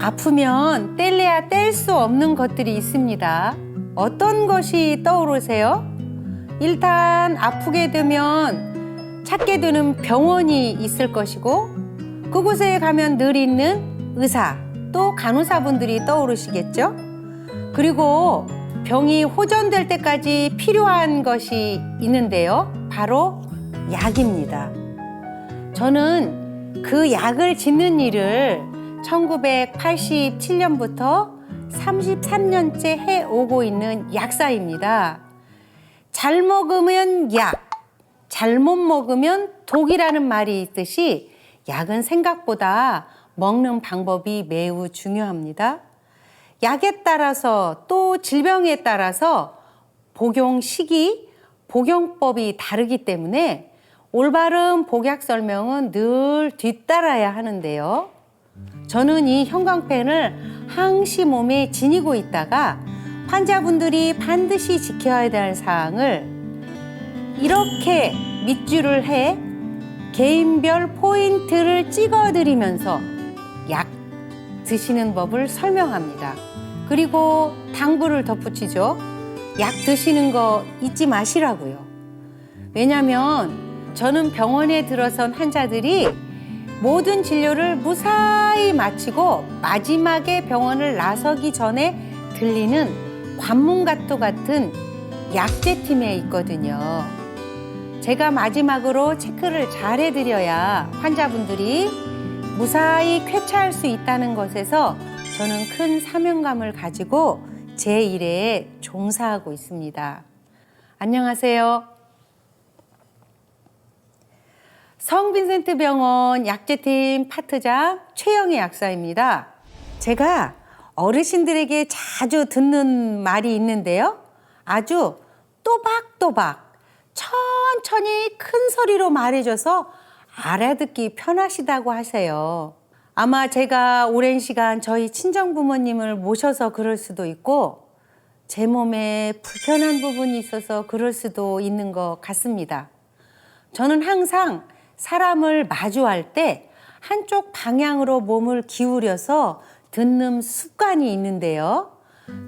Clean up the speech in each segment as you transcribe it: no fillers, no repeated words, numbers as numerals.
아프면 뗄래야 뗄 수 없는 것들이 있습니다. 어떤 것이 떠오르세요? 일단 아프게 되면 찾게 되는 병원이 있을 것이고, 그곳에 가면 늘 있는 의사, 또 간호사분들이 떠오르시겠죠? 그리고 병이 호전될 때까지 필요한 것이 있는데요. 바로 약입니다. 저는 그 약을 짓는 일을 1987년부터 33년째 해오고 있는 약사입니다. 잘 먹으면 약, 잘못 먹으면 독이라는 말이 있듯이 약은 생각보다 먹는 방법이 매우 중요합니다. 약에 따라서 또 질병에 따라서 복용 시기, 복용법이 다르기 때문에 올바른 복약 설명은 늘 뒤따라야 하는데요. 저는 이 형광펜을 항시 몸에 지니고 있다가 환자분들이 반드시 지켜야 될 사항을 이렇게 밑줄을 해 개인별 포인트를 찍어드리면서 약 드시는 법을 설명합니다. 그리고 당부를 덧붙이죠. 약 드시는 거 잊지 마시라고요. 왜냐면 저는 병원에 들어선 환자들이 모든 진료를 무사히 마치고 마지막에 병원을 나서기 전에 들리는 관문과도 같은 약제팀에 있거든요. 제가 마지막으로 체크를 잘 해드려야 환자분들이 무사히 쾌차할 수 있다는 것에서 저는 큰 사명감을 가지고 제 일에 종사하고 있습니다. 안녕하세요. 성빈센트 병원 약제팀 파트장 최영희 약사입니다. 제가 어르신들에게 자주 듣는 말이 있는데요. 아주 또박또박 천천히 큰 소리로 말해줘서 알아듣기 편하시다고 하세요. 아마 제가 오랜 시간 저희 친정부모님을 모셔서 그럴 수도 있고 제 몸에 불편한 부분이 있어서 그럴 수도 있는 것 같습니다. 저는 항상 사람을 마주할 때 한쪽 방향으로 몸을 기울여서 듣는 습관이 있는데요.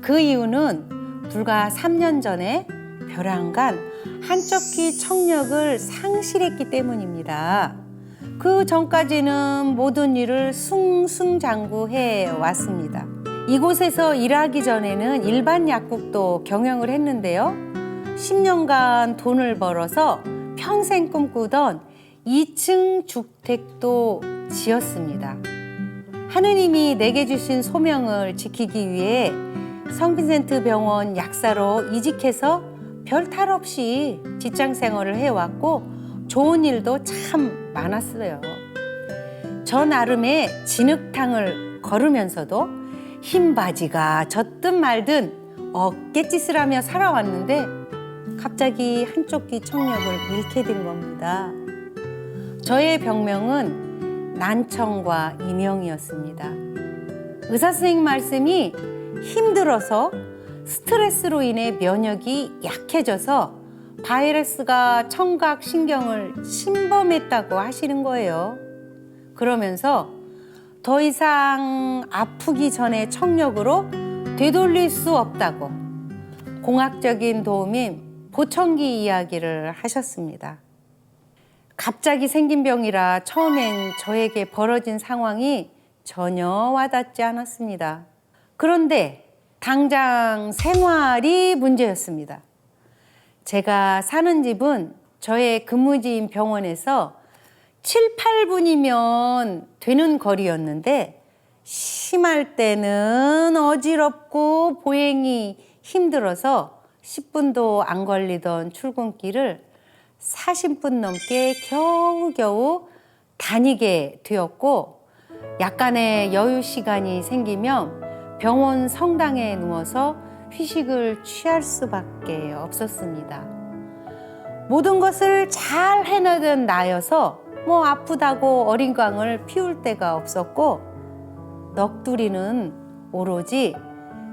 그 이유는 불과 3년 전에 벼랑간 한쪽 귀 청력을 상실했기 때문입니다. 그 전까지는 모든 일을 승승장구해 왔습니다. 이곳에서 일하기 전에는 일반 약국도 경영을 했는데요. 10년간 돈을 벌어서 평생 꿈꾸던 2층 주택도 지었습니다. 하느님이 내게 주신 소명을 지키기 위해 성빈센트 병원 약사로 이직해서 별 탈 없이 직장 생활을 해왔고 좋은 일도 참 많았어요. 저 나름의 진흙탕을 걸으면서도 흰 바지가 젖든 말든 어깨짓을 하며 살아왔는데 갑자기 한쪽 귀 청력을 잃게 된 겁니다. 저의 병명은 난청과 이명이었습니다. 의사 선생님 말씀이 힘들어서 스트레스로 인해 면역이 약해져서 바이러스가 청각 신경을 침범했다고 하시는 거예요. 그러면서 더 이상 아프기 전에 청력으로 되돌릴 수 없다고 공학적인 도움인 보청기 이야기를 하셨습니다. 갑자기 생긴 병이라 처음엔 저에게 벌어진 상황이 전혀 와닿지 않았습니다. 그런데 당장 생활이 문제였습니다. 제가 사는 집은 저의 근무지인 병원에서 7, 8분이면 되는 거리였는데 심할 때는 어지럽고 보행이 힘들어서 10분도 안 걸리던 출근길을 40분 넘게 겨우겨우 다니게 되었고 약간의 여유 시간이 생기면 병원 성당에 누워서 휴식을 취할 수밖에 없었습니다. 모든 것을 잘 해내던 나여서 아프다고 어린광을 피울 데가 없었고 넋두리는 오로지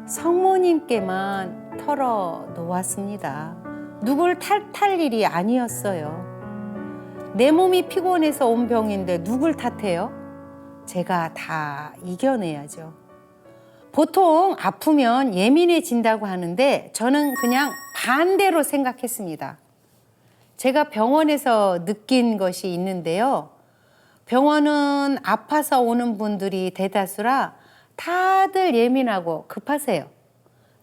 성모님께만 털어놓았습니다. 누굴 탓할 일이 아니었어요. 내 몸이 피곤해서 온 병인데 누굴 탓해요? 제가 다 이겨내야죠. 보통 아프면 예민해진다고 하는데 저는 그냥 반대로 생각했습니다. 제가 병원에서 느낀 것이 있는데요. 병원은 아파서 오는 분들이 대다수라 다들 예민하고 급하세요.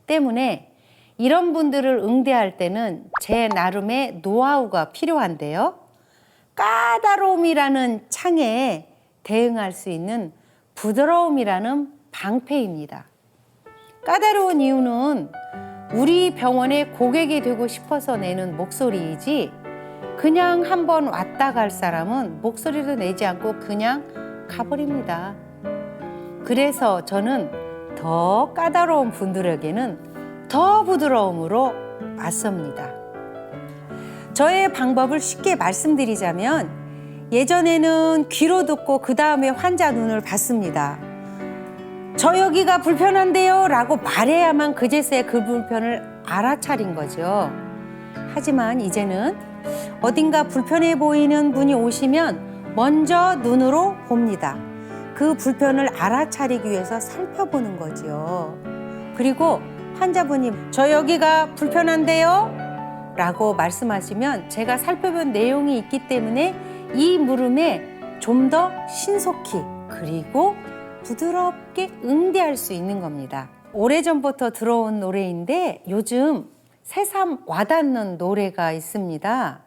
때문에 이런 분들을 응대할 때는 제 나름의 노하우가 필요한데요. 까다로움이라는 창에 대응할 수 있는 부드러움이라는 방패입니다. 까다로운 이유는 우리 병원의 고객이 되고 싶어서 내는 목소리이지 그냥 한번 왔다 갈 사람은 목소리도 내지 않고 그냥 가버립니다. 그래서 저는 더 까다로운 분들에게는 더 부드러움으로 맞섭니다. 저의 방법을 쉽게 말씀드리자면 예전에는 귀로 듣고 그 다음에 환자 눈을 봤습니다. 저 여기가 불편한데요 라고 말해야만 그제서야 그 불편을 알아차린 거죠. 하지만 이제는 어딘가 불편해 보이는 분이 오시면 먼저 눈으로 봅니다. 그 불편을 알아차리기 위해서 살펴보는 거죠. 그리고 환자분이 저 여기가 불편한데요? 라고 말씀하시면 제가 살펴본 내용이 있기 때문에 이 물음에 좀 더 신속히 그리고 부드럽게 응대할 수 있는 겁니다. 오래전부터 들어온 노래인데 요즘 새삼 와닿는 노래가 있습니다.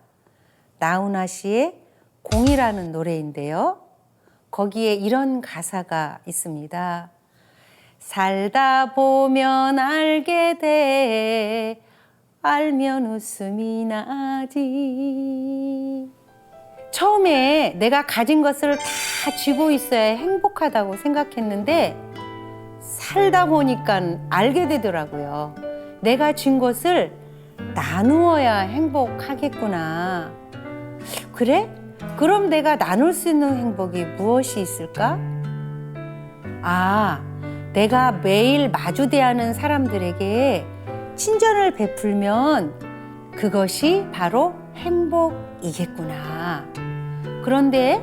나훈아 씨의 공이라는 노래인데요. 거기에 이런 가사가 있습니다. 살다 보면 알게 돼 알면 웃음이 나지. 처음에 내가 가진 것을 다 쥐고 있어야 행복하다고 생각했는데 살다 보니까 알게 되더라고요. 내가 쥔 것을 나누어야 행복하겠구나. 그래? 그럼 내가 나눌 수 있는 행복이 무엇이 있을까? 내가 매일 마주대하는 사람들에게 친절을 베풀면 그것이 바로 행복이겠구나. 그런데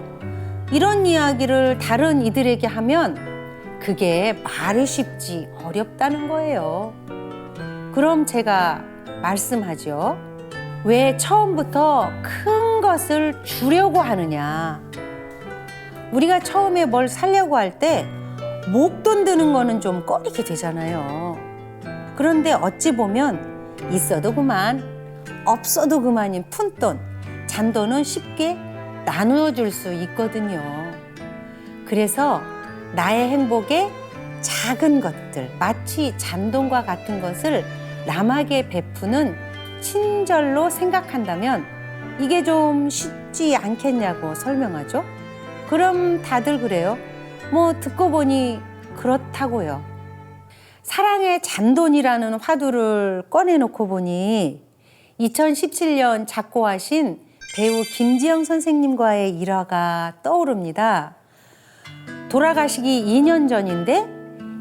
이런 이야기를 다른 이들에게 하면 그게 말이 쉽지 어렵다는 거예요. 그럼 제가 말씀하죠. 왜 처음부터 큰 것을 주려고 하느냐. 우리가 처음에 뭘 사려고 할 때 목돈 드는 거는 좀 꺼리게 되잖아요. 그런데 어찌 보면 있어도 그만, 없어도 그만인 푼돈, 잔돈은 쉽게 나누어 줄 수 있거든요. 그래서 나의 행복에 작은 것들, 마치 잔돈과 같은 것을 남에게 베푸는 친절로 생각한다면 이게 좀 쉽지 않겠냐고 설명하죠. 그럼 다들 그래요. 듣고 보니 그렇다고요. 사랑의 잔돈이라는 화두를 꺼내놓고 보니 2017년 작고하신 배우 김지영 선생님과의 일화가 떠오릅니다. 돌아가시기 2년 전인데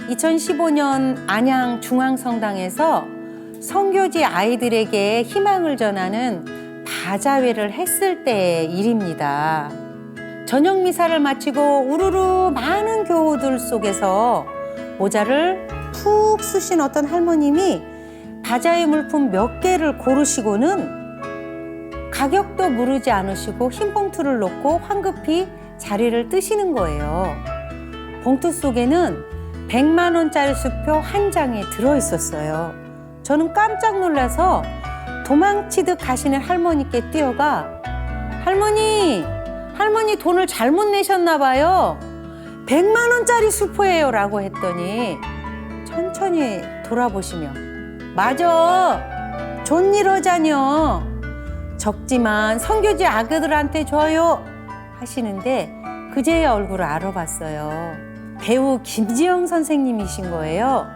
2015년 안양 중앙성당에서 선교지 아이들에게 희망을 전하는 바자회를 했을 때의 일입니다. 저녁 미사를 마치고 우르르 많은 교우들 속에서 모자를 푹 쓰신 어떤 할머님이 바자회 물품 몇 개를 고르시고는 가격도 물으지 않으시고 흰 봉투를 놓고 황급히 자리를 뜨시는 거예요. 봉투 속에는 100만 원짜리 수표 한 장이 들어있었어요. 저는 깜짝 놀라서 도망치듯 가시는 할머니께 뛰어가 할머니 돈을 잘못 내셨나 봐요. 100만 원짜리 수표예요 라고 했더니 천천히 돌아보시며 맞아 존 이러자뇨 적지만 선교지 아그들한테 줘요 하시는데 그제야 얼굴을 알아봤어요. 배우 김지영 선생님이신 거예요.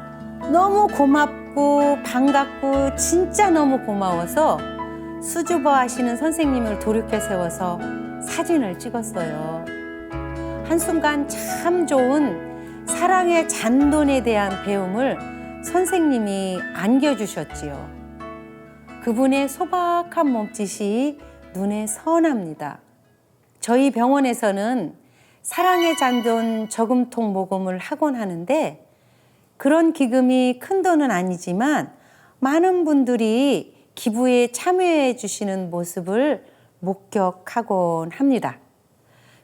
너무 고맙고 반갑고 진짜 너무 고마워서 수줍어 하시는 선생님을 돌이켜 세워서 사진을 찍었어요. 한순간 참 좋은 사랑의 잔돈에 대한 배움을 선생님이 안겨주셨지요. 그분의 소박한 몸짓이 눈에 선합니다. 저희 병원에서는 사랑의 잔돈 저금통 모금을 하곤 하는데 그런 기금이 큰 돈은 아니지만 많은 분들이 기부에 참여해 주시는 모습을 목격하곤 합니다.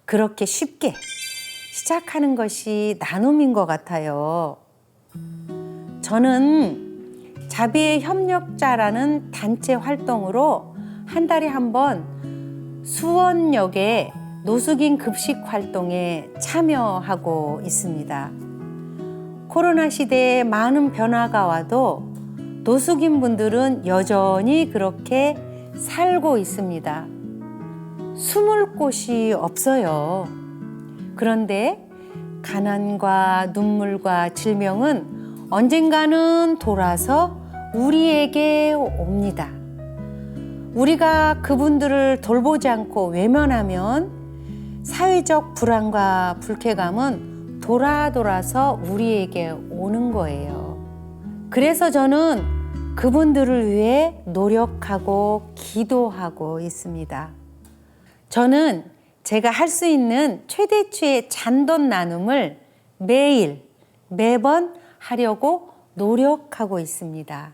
그렇게 쉽게 시작하는 것이 나눔인 것 같아요. 저는 자비의 협력자라는 단체 활동으로 한 달에 한 번 수원역의 노숙인 급식 활동에 참여하고 있습니다. 코로나 시대에 많은 변화가 와도 노숙인 분들은 여전히 그렇게 살고 있습니다. 숨을 곳이 없어요. 그런데 가난과 눈물과 질병은 언젠가는 돌아서 우리에게 옵니다. 우리가 그분들을 돌보지 않고 외면하면 사회적 불안과 불쾌감은 돌아서 우리에게 오는 거예요. 그래서 저는 그분들을 위해 노력하고 기도하고 있습니다. 저는 제가 할 수 있는 최대치의 잔돈 나눔을 매번 하려고 노력하고 있습니다.